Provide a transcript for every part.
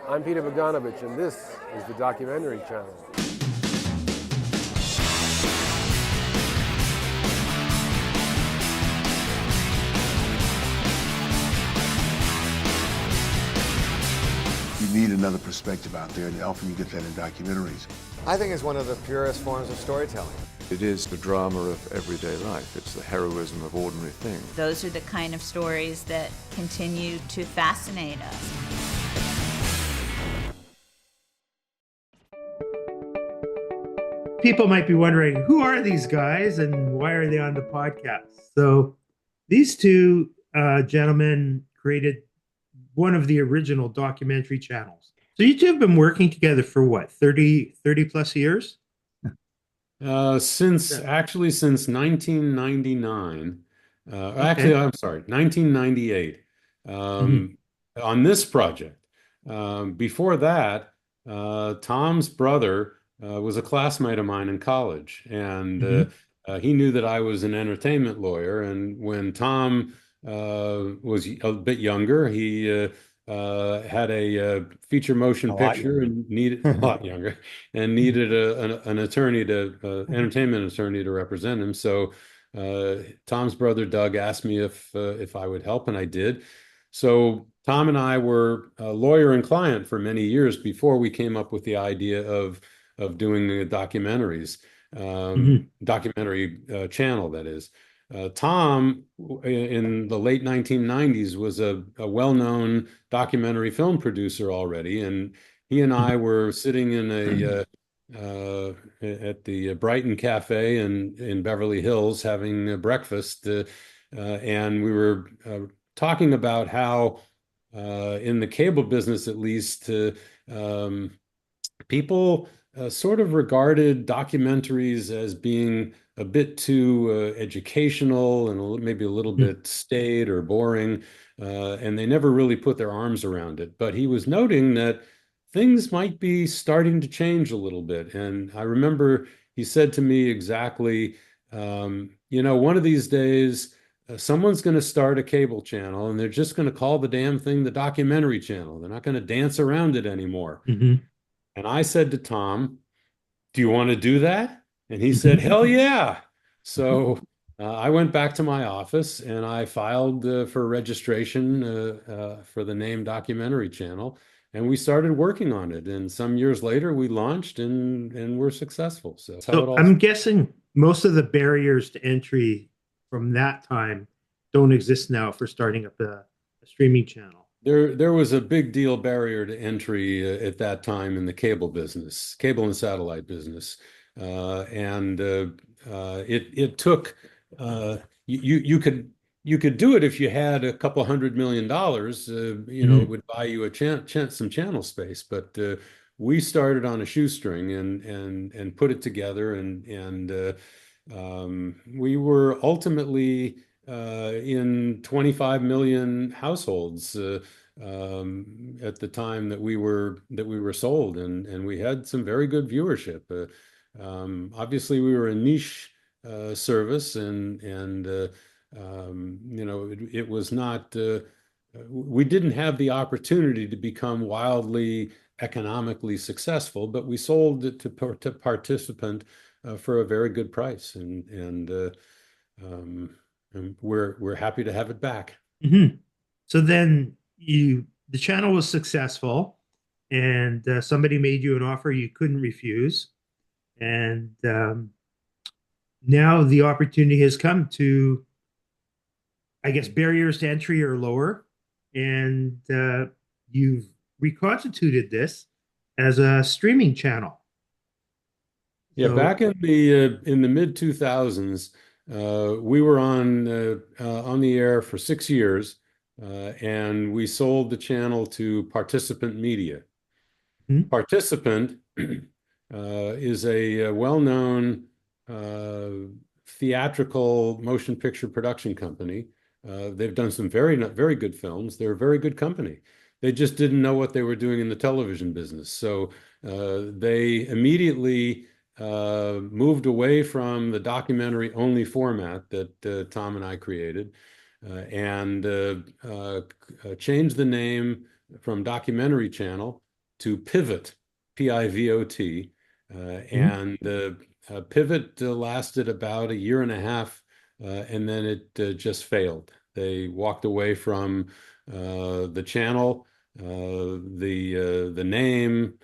I'm Peter Bogdanovich, and this is the Documentary Channel. You need another perspective out there, and often you get that in documentaries. I think it's one of the purest forms of storytelling. It is the drama of everyday life. It's the heroism of ordinary things. Those are the kind of stories that continue to fascinate us. People might be wondering, who are these guys and why are they on the podcast? So these two gentlemen created one of the original documentary channels. So you two have been working together for what, 30 plus years? Since 1999. Okay. I'm sorry, 1998. On this project. Before that, Tom's brother was a classmate of mine in college, and he knew that I was an entertainment lawyer. And when Tom was a bit younger, he had a feature motion picture and needed a lot younger and needed an attorney to entertainment attorney to represent him. So Tom's brother Doug asked me if I would help, and I did. So Tom and I were lawyer and client for many years before we came up with the idea of doing the documentaries, documentary channel, that is. Tom, in the late 1990s, was a well-known documentary film producer already, and he and I were sitting in at the Brighton Cafe in Beverly Hills having breakfast, and we were talking about how, in the cable business at least, people sort of regarded documentaries as being a bit too educational and maybe a little bit staid or boring, and they never really put their arms around it. But he was noting that things might be starting to change a little bit. And I remember he said to me exactly, one of these days, someone's going to start a cable channel and they're just going to call the damn thing the documentary channel. They're not going to dance around it anymore. And I said to Tom, "Do you want to do that?" And he said, "Hell yeah." So I went back to my office and I filed for registration for the name Documentary Channel. And we started working on it. And some years later, we launched and we're successful. So that's how it all I'm guessing most of the barriers to entry from that time don't exist now for starting up a streaming channel. There was a big deal barrier to entry at that time in the cable business, cable and satellite business. It took, you could do it if you had a couple $100 million. It would buy you some channel space. But we started on a shoestring and put it together, and we were ultimately in 25 million households at the time that we were sold, and we had some very good viewership. Obviously, we were a niche service, and it was not. We didn't have the opportunity to become wildly economically successful, but we sold it to participant for a very good price, and we're happy to have it back. So then the channel was successful, and somebody made you an offer you couldn't refuse, and now the opportunity has come to, I guess, barriers to entry are lower, and you've reconstituted this as a streaming channel. Yeah, So, back in the mid 2000s, we were on the air for 6 years, and we sold the channel to Participant Media. Participant is a well-known theatrical motion picture production company. They've done some very good films. They're a very good company. They just didn't know what they were doing in the television business. So they immediately moved away from the documentary only format that Tom and I created, and changed the name from Documentary Channel to Pivot, Pivot, and Pivot lasted about a year and a half, and then it just failed. They walked away from the channel, the name,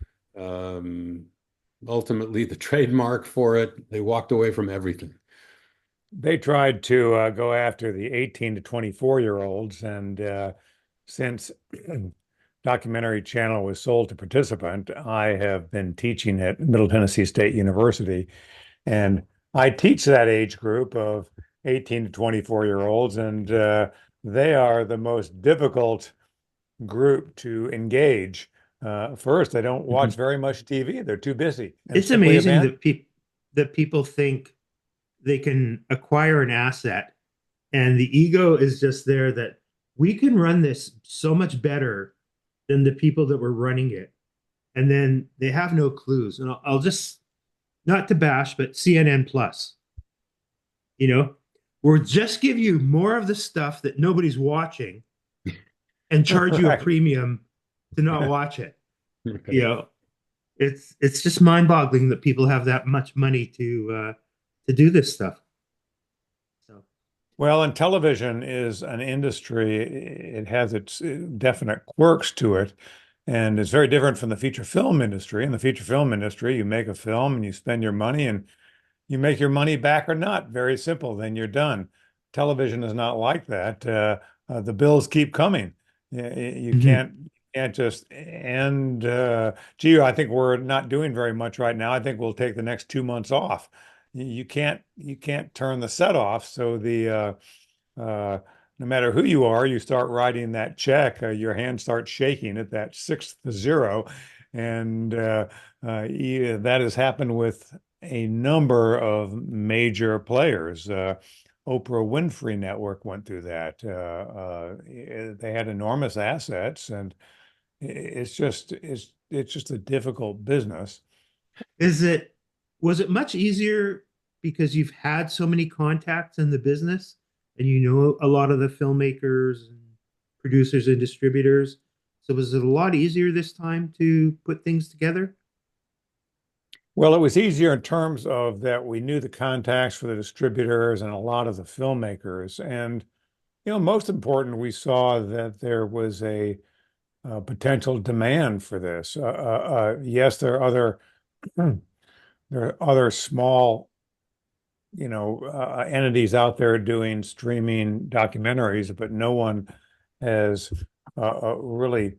ultimately the trademark for it. They walked away from everything. They tried to go after the 18 to 24-year-olds, and since Documentary Channel was sold to Participant, I have been teaching at Middle Tennessee State University, and I teach that age group of 18 to 24-year-olds, and they are the most difficult group to engage. First, they don't watch very much TV. They're too busy. And It's amazing that people think they can acquire an asset, and the ego is just there that we can run this so much better than the people that were running it. And then they have no clues. And I'll just, not to bash, but CNN Plus, we'll just give you more of the stuff that nobody's watching and charge you a premium to not watch it. It's just mind-boggling that people have that much money to do this stuff. So, well, and television is an industry. It has its definite quirks to it, and it's very different from the feature film industry. In the feature film industry, you make a film and you spend your money, and you make your money back or not. Very simple. Then you're done. Television is not like that. The bills keep coming. You can't just end. Gee, I think we're not doing very much right now. I think we'll take the next 2 months off. You can't turn the set off. So no matter who you are, you start writing that check. Your hand starts shaking at that sixth zero, and that has happened with a number of major players. Oprah Winfrey Network went through that. They had enormous assets, and it's just a difficult business. Was it much easier because you've had so many contacts in the business and a lot of the filmmakers and producers and distributors? So was it a lot easier this time to put things together? Well, it was easier in terms of that we knew the contacts for the distributors and a lot of the filmmakers. And, most important, we saw that there was a potential demand for this. Yes, there are other small, entities out there doing streaming documentaries, but no one has really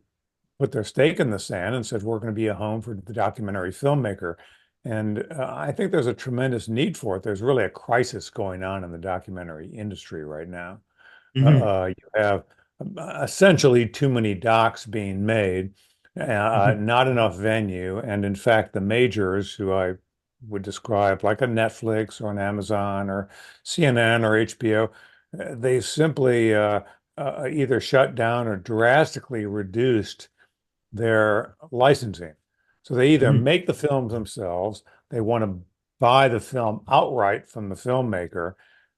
put their stake in the sand and said, we're going to be a home for the documentary filmmaker. And I think there's a tremendous need for it. There's really a crisis going on in the documentary industry right now. You have essentially too many docs being made, not enough venue. And in fact, the majors, who I would describe like a Netflix or an Amazon or CNN or HBO, they simply either shut down or drastically reduced their licensing. So they either make the films themselves, they want to buy the film outright from the filmmaker,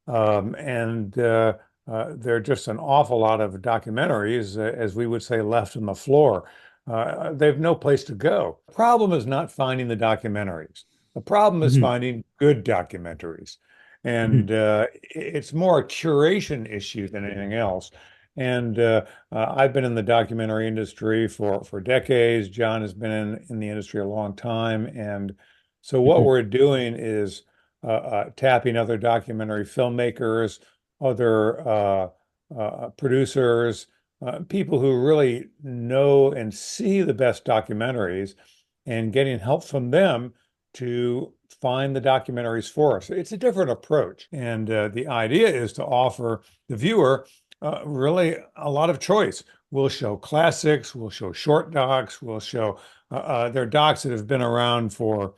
and there are just an awful lot of documentaries, as we would say, left on the floor. They have no place to go. The problem is not finding the documentaries. The problem is finding good documentaries. And it's more a curation issue than anything else. And I've been in the documentary industry for decades. John has been in the industry a long time. And so what we're doing is tapping other documentary filmmakers, other producers, people who really know and see the best documentaries, and getting help from them to find the documentaries for us. It's a different approach. And the idea is to offer the viewer really a lot of choice. We'll show classics, we'll show short docs, we'll show they're docs that have been around for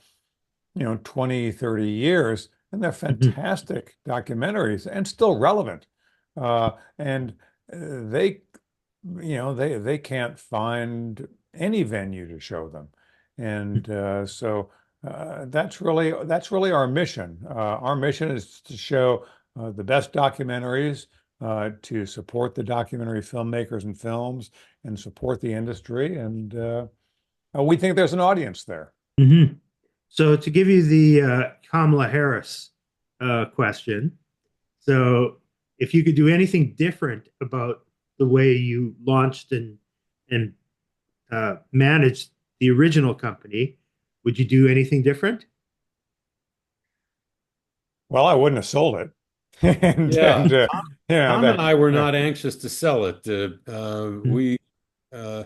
20, 30 years, and they're fantastic documentaries and still relevant. And they can't find any venue to show them. And so that's really our mission. Our mission is to show the best documentaries, to support the documentary filmmakers and films, and support the industry. And we think there's an audience there. Mhm. So to give you the Kamala Harris question, so if you could do anything different about the way you launched and managed the original company, would you do anything different? Well, I wouldn't have sold it. and Yeah, and yeah, Tom and that I were yeah. not anxious to sell it. Mhm. Uh,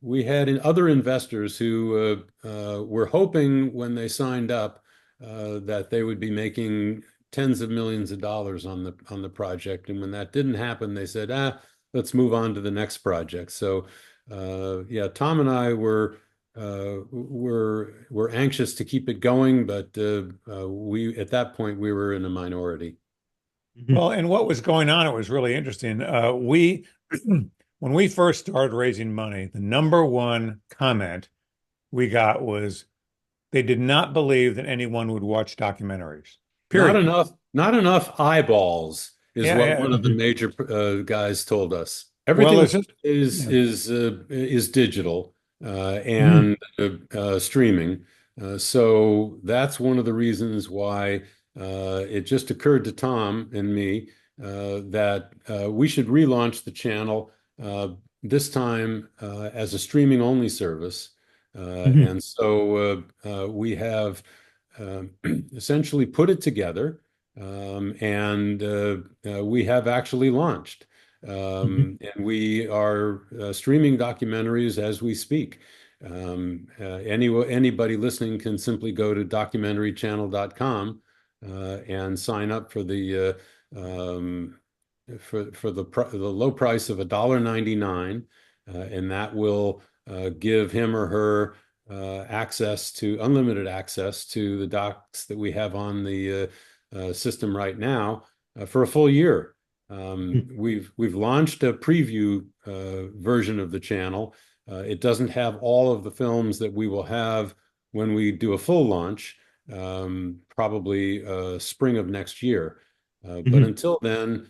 we had other investors who were hoping when they signed up that they would be making tens of millions of dollars on the project, and when that didn't happen, they said, let's move on to the next project. So, yeah, Tom and I were anxious to keep it going, but we at that point we were in a minority. Mhm. Well, and what was going on, it was really interesting. We when we first started raising money, the number one comment we got was they did not believe that anyone would watch documentaries. Period. Not enough eyeballs is Yeah, what yeah. one of the Mhm. major guys told us. Well, Everything it's just yeah. is digital Mhm. and streaming. So that's one of the reasons why it just occurred to Tom and me that we should relaunch the channel this time as a streaming only service. Mhm. And so we have essentially put it together, and we have actually launched. Mhm. And we are streaming documentaries as we speak. Anybody listening can simply go to documentarychannel.com and sign up for the low price of $1.99, and that will give him or her unlimited access to the docs that we have on the system right now for a full year. Mhm. We've launched a preview version of the channel. It doesn't have all of the films that we will have when we do a full launch, probably spring of next year. But Mhm. until then,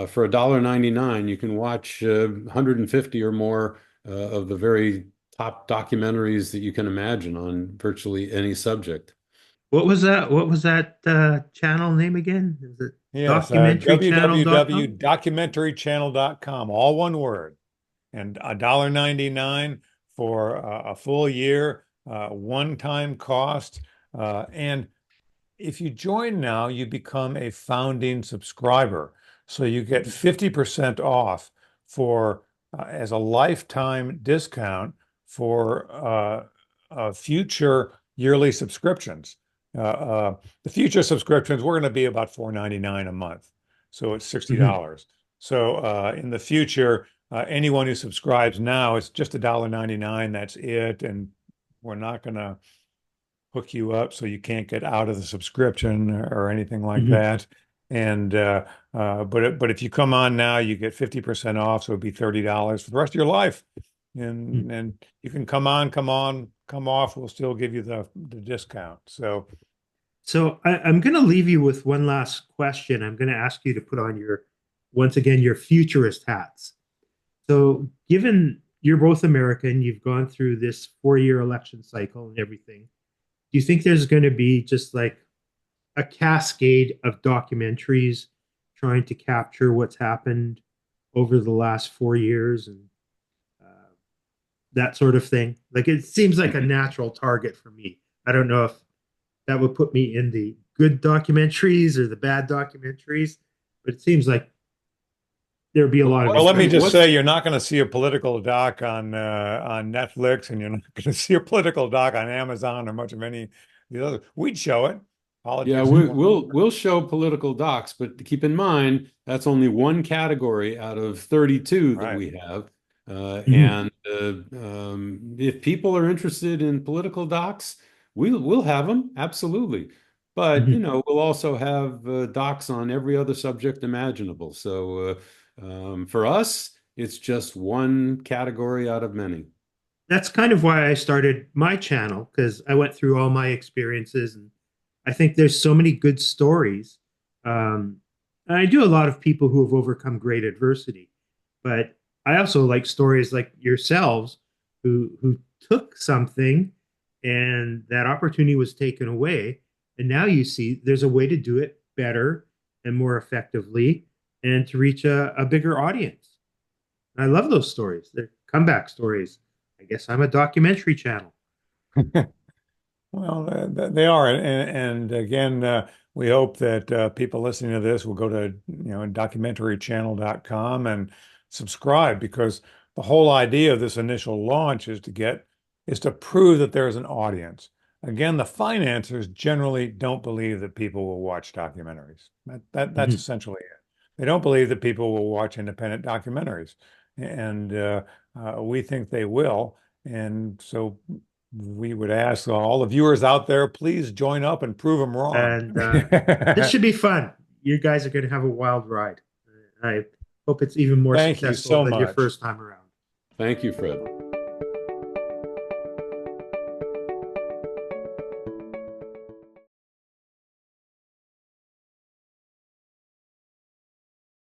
for $1.99, you can watch 150 or more of the very top documentaries that you can imagine on virtually any subject. What was that? What was that channel name again? Is it Yes, documentarychannel.com? www.documentarychannel.com, all one word, and $1.99 for a full year, one-time cost. And if you join now, you become a founding subscriber. So you get 50% off for as a lifetime discount for future yearly subscriptions. The future subscriptions, we're going to be about $4.99 a month. So it's Mhm. $60. So in the future, anyone who subscribes now, it's just $1.99. That's it. And we're not going to hook you up so you can't get out of the subscription or anything like Mhm. that. And but if you come on now, you get 50% off, so it'd be $30 for the rest of your life. And you can come on, come off. We'll still give you the discount. So So I'm going to leave you with one last question. I'm going to ask you to put on once again, your futurist hats. So, given you're both American, you've gone through this 4-year election cycle and everything, do you think there's going to be just like a cascade of documentaries trying to capture what's happened over the last 4 years and uh, that sort of thing? Like, it seems like a natural target for me. I don't know if that would put me in the good documentaries or the bad documentaries, but it seems like there'd be a lot of well, let me interest. just say, you're not going to see a political doc on Netflix, and you're not going to see a political doc on Amazon or much of any of the other. We'd show it. Yeah, Politics is one. we'll show political docs, but keep in mind that's only one category out of 32 that Right. we have. Mhm. And if people are interested in political docs, we'll have them, absolutely. But Mhm. we'll also have docs on every other subject imaginable. So for us, it's just one category out of many. That's kind of why I started my channel because I went through all my experiences and I think there's so many good stories. And I do a lot of people who have overcome great adversity, but I also like stories like yourselves who took something and that opportunity was taken away. And now you see there's a way to do it better and more effectively and to reach a bigger audience. And I love those stories. They're comeback stories. I guess I'm a documentary channel. Well, they are, and again, we hope that people listening to this will go to documentarychannel.com and subscribe, because the whole idea of this initial launch is to prove that there's an audience. Again, the financiers generally don't believe that people will watch documentaries. That's essentially it. They don't believe that people will watch independent documentaries, and we think they will, and so we would ask all the viewers out there, please join up and prove them wrong. And this should be fun. You guys are going to have a wild ride. I hope it's even more Thank you successful so than your much. first time around. Thank you, Fred.